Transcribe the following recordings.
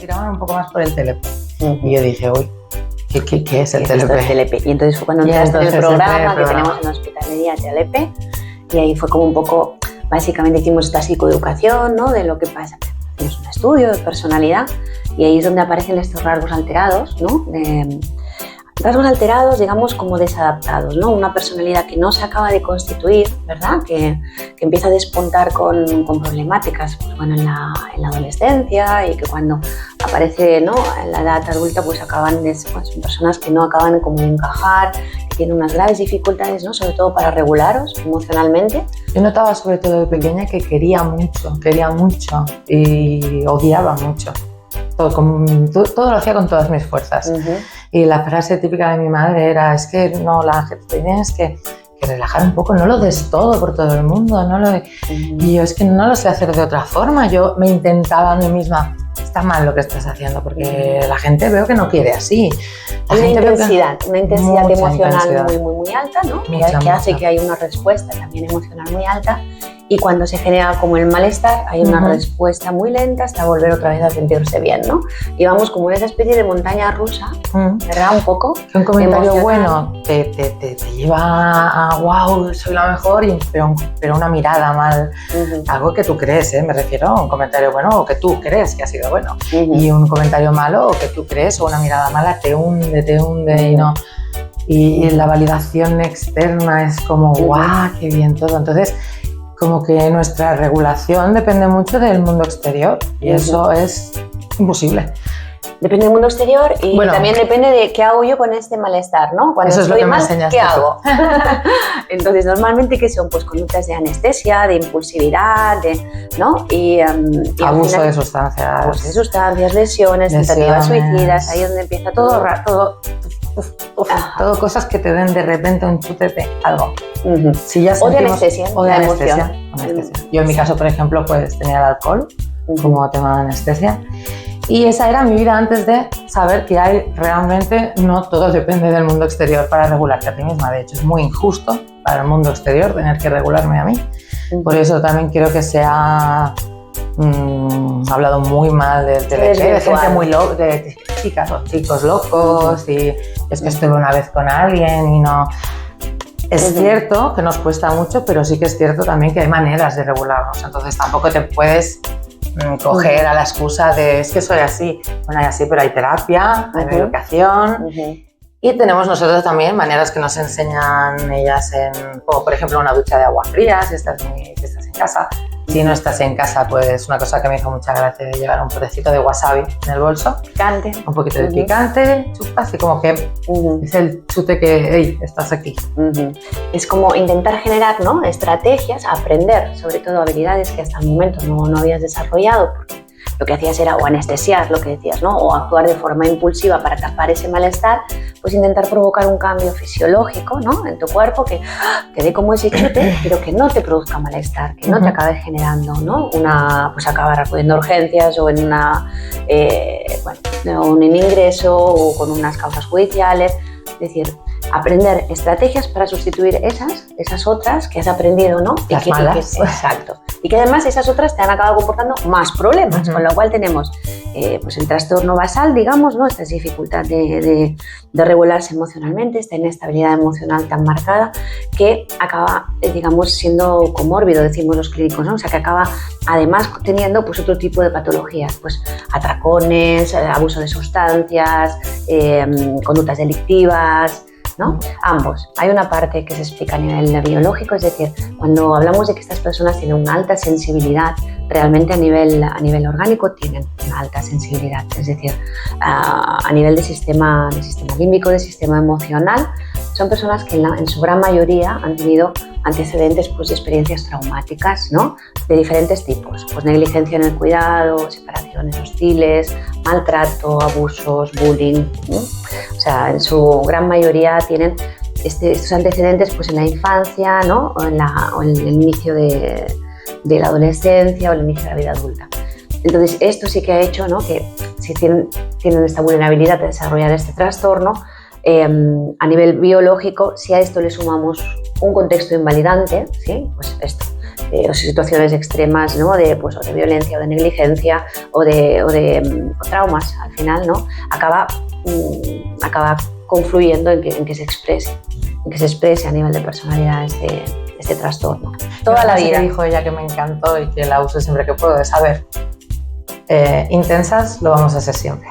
tiraban un poco más por el TLP. Y yo dije, uy, ¿qué es el TLP? El TLP? Y entonces fue cuando entraste en el programa que tenemos en Hospitalería TLP, y ahí fue como un poco, básicamente hicimos esta psicoeducación, ¿no? De lo que pasa. Hicimos un estudio de personalidad y ahí es donde aparecen estos rasgos alterados, ¿no? Rasgos alterados, digamos, como desadaptados, ¿no? Una personalidad que no se acaba de constituir, ¿verdad? Que empieza a despuntar con problemáticas, pues, bueno, en la adolescencia, y que cuando aparece, ¿no?, en la edad adulta, pues acaban son personas que no acaban como de encajar, que tienen unas graves dificultades, ¿no?, sobre todo para regularos emocionalmente. Yo notaba sobre todo de pequeña que quería mucho y odiaba mucho. Todo lo hacía con todas mis fuerzas. Y la frase típica de mi madre era, es que no, tienes que relajar un poco, no lo des todo por todo el mundo, y yo es que no lo sé hacer de otra forma. Yo me intentaba a mí misma, está mal lo que estás haciendo, porque la gente veo que no quiere así. Una intensidad emocional muy alta, ¿no? Que hace que haya una respuesta también emocional muy alta. Y cuando se genera como el malestar, hay una respuesta muy lenta hasta volver otra vez a sentirse bien, ¿no? Y vamos como en esa especie de montaña rusa, ¿verdad? Un poco. Que un comentario bueno te lleva a wow, soy la mejor, pero una mirada mal, algo que tú crees, me refiero a un comentario bueno o que tú crees que ha sido bueno. Y un comentario malo o que tú crees o una mirada mala te hunde y no. Y la validación externa es como guau, qué bien todo. Entonces, como que nuestra regulación depende mucho del mundo exterior y eso es imposible. Depende del mundo exterior y también depende de qué hago yo con este malestar, ¿no? Cuando eso estoy mal, ¿qué tú hago? Entonces, normalmente, ¿qué son? Pues conductas de anestesia, de impulsividad, ¿no? Y abuso de sustancias. Abuso de sustancias, lesiones, tentativas suicidas, ahí es donde empieza todo. Todo cosas que te den de repente un chute de algo. Si ya o de anestesia. O de anestesia. Yo en mi caso, por ejemplo, pues tenía el alcohol como tema de anestesia. Y esa era mi vida antes de saber que realmente no todo depende del mundo exterior para regularte a ti misma. De hecho, es muy injusto para el mundo exterior tener que regularme a mí. Por eso también quiero que sea hablado muy mal del TLP, de gente muy loca, de chicas o chicos locos, y es que estuve una vez con alguien y no. Es cierto que nos cuesta mucho, pero sí que es cierto también que hay maneras de regularnos. Entonces tampoco te puedes coger a la excusa de es que soy así. Bueno, hay así, pero hay terapia, hay educación. Y tenemos nosotros también maneras que nos enseñan ellas, como por ejemplo una ducha de agua fría si estás en casa. Si no estás en casa, pues una cosa que me hizo mucha gracia de llevar un potecito de wasabi en el bolso. Picante. Un poquito de picante, chupas y como que es el chute que, hey, estás aquí. Es como intentar generar, ¿no?, estrategias, aprender sobre todo habilidades que hasta el momento no habías desarrollado, porque lo que hacías era o anestesiar, lo que decías, ¿no?, o actuar de forma impulsiva para tapar ese malestar, pues intentar provocar un cambio fisiológico, ¿no?, en tu cuerpo que dé como ese chute, pero que no te produzca malestar, que no te acabe generando, ¿no?, pues acabar acudiendo a urgencias o en un ingreso o con unas causas judiciales. Es decir, aprender estrategias para sustituir esas otras que has aprendido, ¿no? Las malas. Exacto. Y que además esas otras te han acabado comportando más problemas, con lo cual tenemos pues el trastorno basal, digamos, ¿no? Esta dificultad de regularse emocionalmente, esta inestabilidad emocional tan marcada que acaba, digamos, siendo comórbido, decimos los clínicos, ¿no? O sea, que acaba además teniendo pues otro tipo de patologías, pues atracones, abuso de sustancias, conductas delictivas, ¿no? Ambos. Hay una parte que se explica a nivel biológico, es decir, cuando hablamos de que estas personas tienen una alta sensibilidad, realmente a nivel orgánico tienen una alta sensibilidad, es decir, a nivel de sistema límbico, de sistema emocional, son personas que en su gran mayoría han tenido antecedentes pues, de experiencias traumáticas, ¿no?, de diferentes tipos, pues negligencia en el cuidado, separaciones hostiles, maltrato, abusos, bullying, ¿no? O sea, en su gran mayoría tienen estos antecedentes pues, en la infancia, ¿no?, o en el inicio de la adolescencia o el inicio de la vida adulta. Entonces, esto sí que ha hecho, ¿no?, que si tienen esta vulnerabilidad de desarrollar este trastorno, a nivel biológico, si a esto le sumamos un contexto invalidante, ¿sí?, pues esto, o situaciones extremas, ¿no? Pues, o de violencia o de negligencia o de traumas al final, ¿no? Acaba confluyendo en que se exprese a nivel de personalidad este trastorno. Toda la vida. Que dijo ella que me encantó y que la uso siempre que puedo, es saber. Intensas lo vamos a hacer siempre.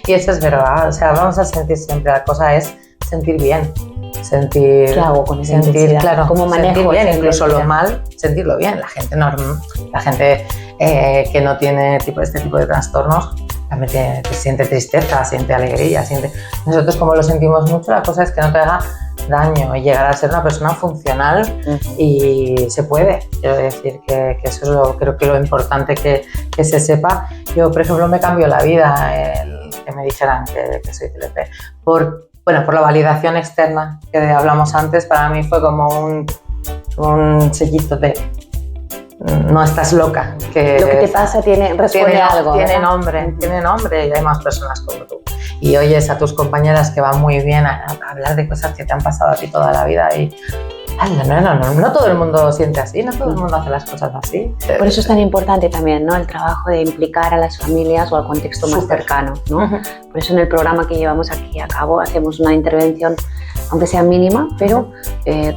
Y eso es verdad, o sea, vamos a sentir siempre, la cosa es sentir bien, sentir... ¿Qué hago con esa intensidad? Claro, ¿cómo manejo sentir bien, incluso intensidad? Lo mal, sentirlo bien. La gente que no tiene este tipo de trastornos también siente tristeza, siente alegría, Nosotros, como lo sentimos mucho, la cosa es que no te haga daño y llegar a ser una persona funcional y se puede. Quiero decir que eso es creo que lo importante que se sepa. Yo, por ejemplo, me cambió la vida que me dijeran que soy TLP. Por la validación externa que hablamos antes, para mí fue como un sellito de no estás loca. Que lo que te pasa responde a algo. Tiene nombre y hay más personas como tú. Y oyes a tus compañeras que van muy bien a hablar de cosas que te han pasado a ti toda la vida y no todo el mundo siente así, no todo el mundo hace las cosas así. Por eso es tan importante también, ¿no? El trabajo de implicar a las familias o al contexto más cercano, ¿no? Por eso en el programa que llevamos aquí a cabo hacemos una intervención, aunque sea mínima, pero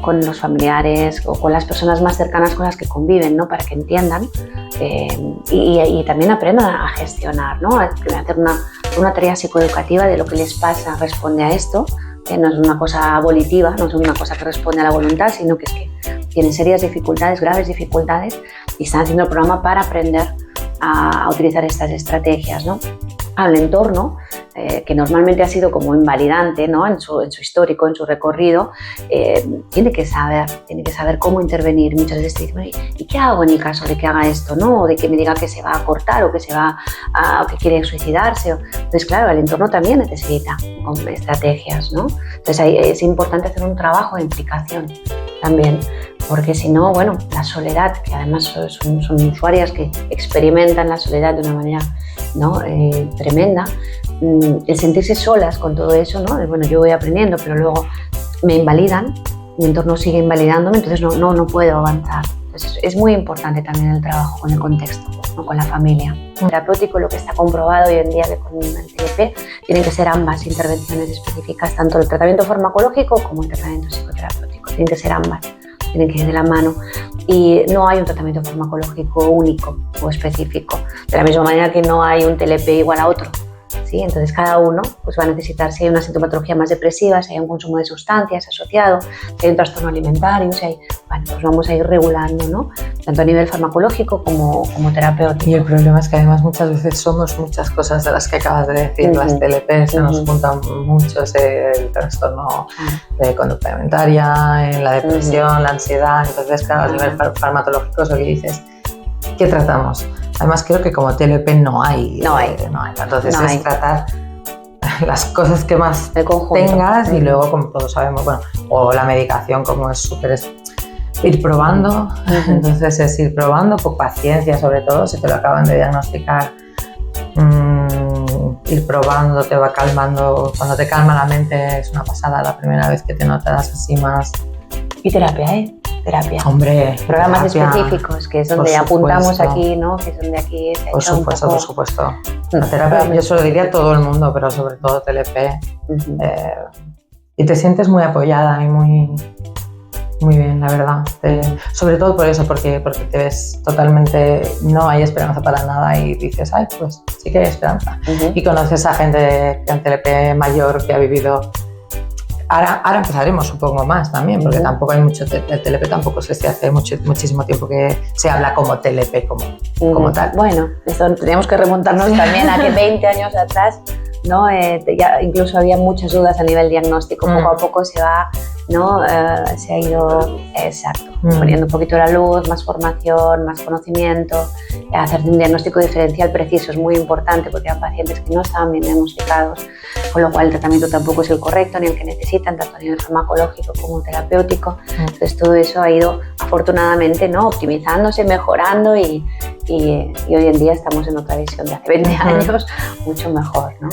con los familiares o con las personas más cercanas con las que conviven, ¿no? Para que entiendan y también aprendan a gestionar, ¿no? A hacer una tarea psicoeducativa de lo que les pasa, responde a esto. No es una cosa volitiva, no es una cosa que responde a la voluntad, sino que es que tienen serias dificultades, graves dificultades, y están haciendo el programa para aprender a utilizar estas estrategias, ¿no? Al entorno, que normalmente ha sido como invalidante, ¿no? en su histórico, en su recorrido, tiene que saber cómo intervenir. Muchas veces te dicen, ¿y qué hago en el caso de que haga esto? ¿No? O de que me diga que se va a cortar o que que quiere suicidarse. Entonces, claro, el entorno también necesita estrategias, ¿no? Entonces, es importante hacer un trabajo de implicación también, porque si no, la soledad, que además son usuarias que experimentan la soledad de una manera, ¿no? Tremenda, el sentirse solas con todo eso, ¿no? Yo voy aprendiendo, pero luego me invalidan, mi entorno sigue invalidándome, entonces no puedo avanzar. Entonces es muy importante también el trabajo con el contexto, ¿no? Con la familia. Terapéutico, lo que está comprobado hoy en día con el TLP, tienen que ser ambas intervenciones específicas, tanto el tratamiento farmacológico como el tratamiento psicoterapéutico, tienen que ser ambas. Tienen que ir de la mano y no hay un tratamiento farmacológico único o específico, de la misma manera que no hay un TLP igual a otro, ¿sí? Entonces cada uno pues, va a necesitar, si hay una sintomatología más depresiva, si hay un consumo de sustancias asociado, si hay un trastorno alimentario, si hay, pues vamos a ir regulando, ¿no? Tanto a nivel farmacológico como terapéutico. Y el problema es que además muchas veces somos muchas cosas de las que acabas de decir, las TLP se nos juntan mucho, el trastorno de conducta alimentaria, la depresión, la ansiedad. Entonces, claro, a nivel farmacológico es lo que dices, ¿qué tratamos? Además creo que como TLP no hay. Entonces es tratar las cosas que más tengas y luego, como todos sabemos, o la medicación, como es súper, ir probando. Entonces es ir probando con paciencia, sobre todo si te lo acaban de diagnosticar, ir probando, te va calmando. Cuando te calma la mente es una pasada la primera vez que te notas así más. Y terapia, terapia. Hombre, programas terapia, específicos, que es donde apuntamos aquí, ¿no? Que es donde aquí se por supuesto. La terapia, yo se lo diría a todo el mundo, pero sobre todo TLP. Y te sientes muy apoyada y muy bien, la verdad. Sobre todo por eso, porque te ves totalmente, no hay esperanza para nada y dices, ay, pues sí que hay esperanza. Y conoces a gente en TLP mayor que ha vivido. Ahora empezaremos, supongo, más también, porque tampoco hay mucho. El TLP tampoco se hace muchísimo tiempo que se habla como TLP, como tal. Bueno, esto teníamos que remontarnos también a que 20 años atrás, ¿no? Ya incluso había muchas dudas a nivel diagnóstico. Poco a poco se va, ¿no? Se ha ido, poniendo un poquito la luz, más formación, más conocimiento. Hacer un diagnóstico diferencial preciso es muy importante porque hay pacientes que no estaban bien diagnosticados, con lo cual el tratamiento tampoco es el correcto ni el que necesitan, tanto a nivel farmacológico como terapéutico. Entonces todo eso ha ido afortunadamente, ¿no? Optimizándose, mejorando y hoy en día estamos en otra visión de hace 20 años mucho mejor, ¿no?